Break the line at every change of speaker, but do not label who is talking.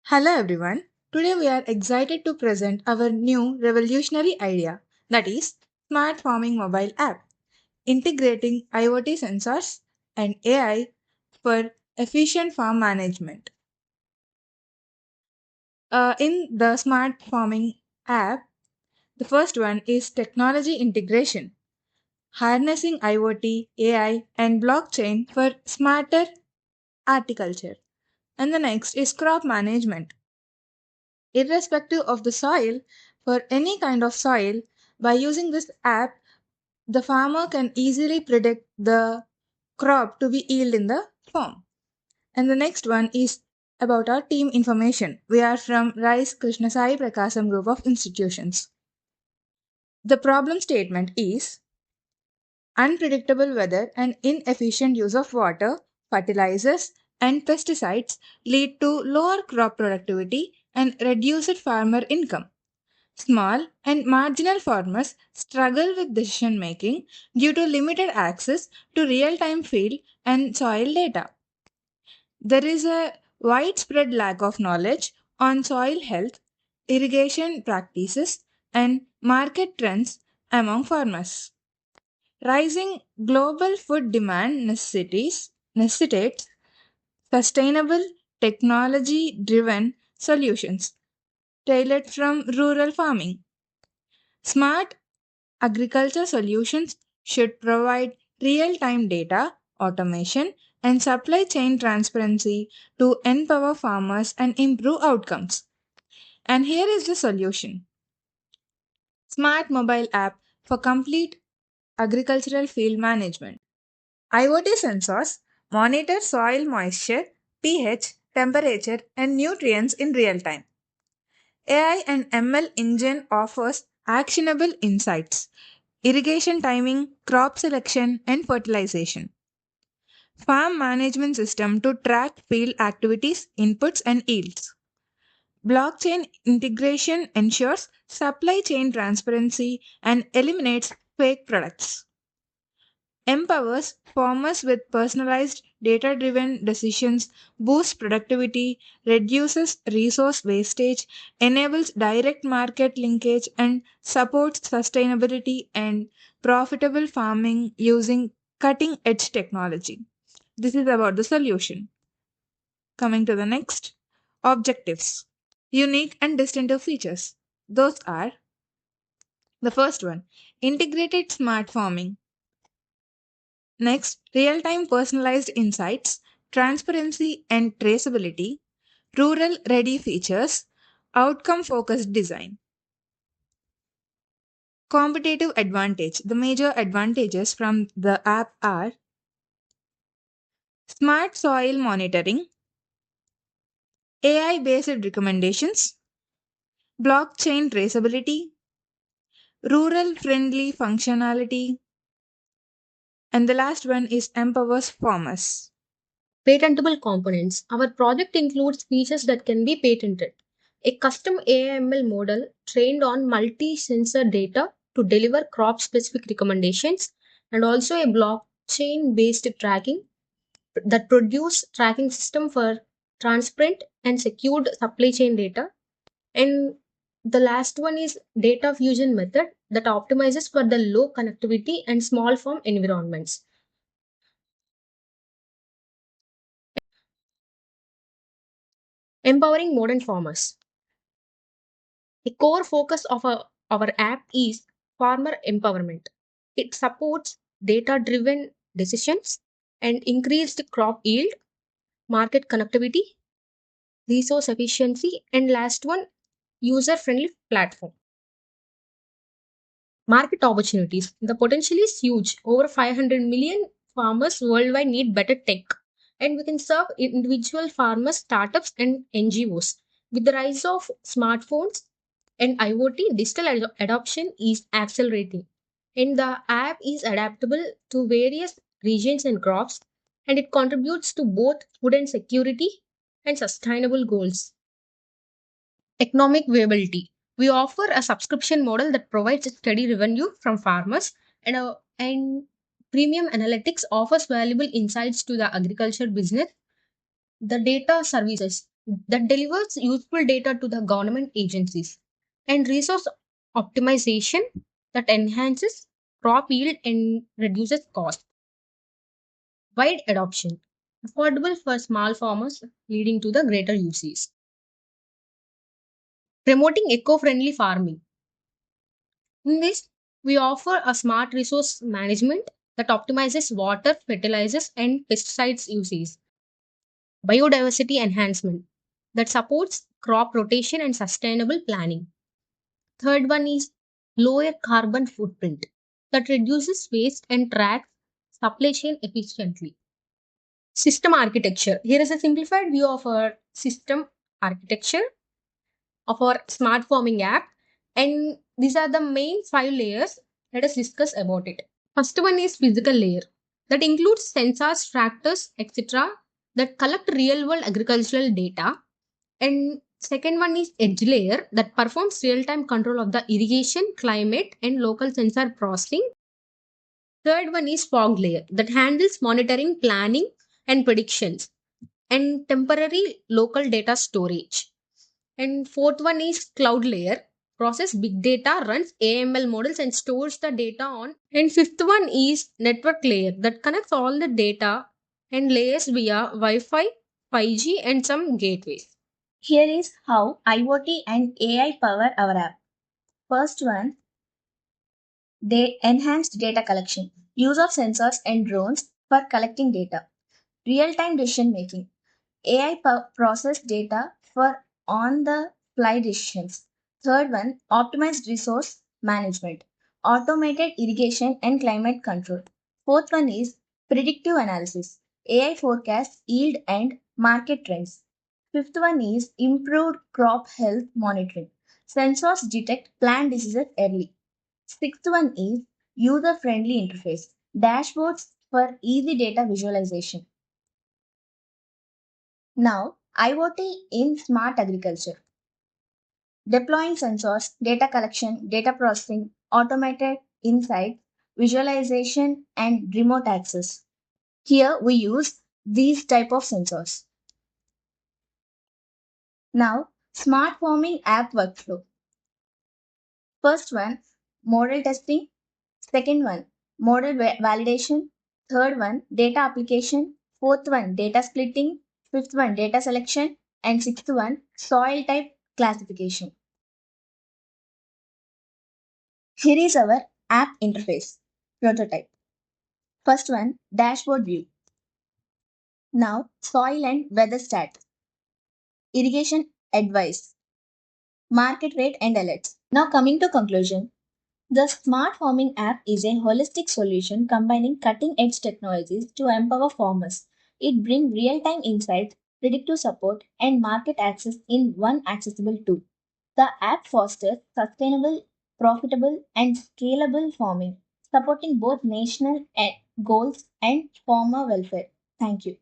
Hello everyone. Today we are excited to present our new revolutionary idea, that is smart farming mobile app integrating IoT sensors and AI for efficient farm management. In the smart farming app, the first one is technology integration, harnessing IoT, AI and blockchain for smarter horticulture. And the next is crop management, irrespective of the soil, for any kind of soil. By using this app, the farmer can easily predict the crop to be yield in the farm. And the next one is about our team information. We are from Rice Krishna Prakasam group of institutions. The problem statement is unpredictable weather and inefficient use of water, fertilizers, and pesticides lead to lower crop productivity and reduced farmer income. Small and marginal farmers struggle with decision making due to limited access to real time field and soil data. There is a widespread lack of knowledge on soil health, irrigation practices, and market trends among farmers. Rising global food demand necessitates sustainable, technology driven solutions tailored from rural farming. Smart agriculture solutions should provide real time data, automation, and supply chain transparency to empower farmers and improve outcomes. And here is the solution: smart mobile app for complete agricultural field management. IoT sensors monitor soil moisture, pH, temperature, and nutrients in real time. AI and ML engine offers actionable insights, irrigation timing, crop selection, and fertilization. Farm management system to track field activities, inputs, and yields. Blockchain integration ensures supply chain transparency and eliminates fake products. Empowers farmers with personalized data driven decisions, boosts productivity, reduces resource wastage, enables direct market linkage, and supports sustainability and profitable farming using cutting edge technology. This is about the solution. Coming to the next, objectives. Unique and distinctive features. Those are: the first one, integrated smart farming. Next, real time personalized insights, transparency and traceability, rural ready features, outcome focused design. Competitive advantage. The major advantages from the app are smart soil monitoring, AI based recommendations, blockchain traceability, rural friendly functionality, and the last one is empowers farmers.
Patentable components. Our project includes features that can be patented. A custom AML model trained on multi sensor data to deliver crop specific recommendations, and also a blockchain based tracking that produce tracking system for transparent and secured supply chain data. And the last one is data fusion method that optimizes for the low connectivity and small farm environments. Empowering modern farmers. A core focus of our app is farmer empowerment. It supports data driven decisions and increased crop yield, market connectivity, resource efficiency, and last one, user friendly platform. Market opportunities. The potential is huge. Over 500 million farmers worldwide need better tech. And we can serve individual farmers, startups, and NGOs. With the rise of smartphones and IoT, digital adoption is accelerating. And the app is adaptable to various regions and crops, and it contributes to both food and security and sustainable goals. Economic viability. We offer a subscription model that provides a steady revenue from farmers, and premium analytics offers valuable insights to the agriculture business. The data services. that delivers useful data to the government agencies, and resource optimization that enhances crop yield and reduces cost. Wide adoption, affordable for small farmers, leading to the greater uses. Promoting eco-friendly farming. In this, we offer a smart resource management that optimizes water, fertilizers, and pesticides usage. Biodiversity enhancement that supports crop rotation and sustainable planning. Third one is lower carbon footprint that reduces waste and tracks supply chain efficiently. System architecture. Here is a simplified view of our system architecture of our smart farming app, and these are the main five layers. Let us discuss about it. First one is physical layer that includes sensors, tractors, etc. that collect real world agricultural data. And second one is edge layer that performs real time control of the irrigation, climate, and local sensor processing. Third one is fog layer that handles monitoring, planning, and predictions, and temporary local data storage. And fourth one is cloud layer, process big data, runs AML models, and stores the data on. And fifth one is network layer that connects all the data and layers via Wi-Fi, 5G, and some gateways.
Here is how IoT and AI power our app. First one, they enhanced data collection. Use of sensors and drones for collecting data. Real-time decision making. AI process data for on-the-fly decisions. Third one, optimized resource management. Automated irrigation and climate control. Fourth one is predictive analysis. AI forecasts yield and market trends. Fifth one is improved crop health monitoring. Sensors detect plant diseases early. Sixth one is user-friendly interface. Dashboards for easy data visualization. Now, IoT in smart agriculture. Deploying sensors, data collection, data processing, automated insights, visualization, and remote access. Here we use these type of sensors. Now, smart farming app workflow. First one, model testing. Second one, model validation. Third one, data application. Fourth one, data splitting. Fifth one, data selection. And sixth one, soil type classification. Here is our app interface prototype. First one, dashboard view. Now, soil and weather stat, irrigation advice, market rate and alerts. Now, coming to conclusion, the Smart Farming app is a holistic solution combining cutting edge technologies to empower farmers. It brings real time insights, predictive support, and market access in one accessible tool. The app fosters sustainable, profitable, and scalable farming, supporting both national goals and farmer welfare. Thank you.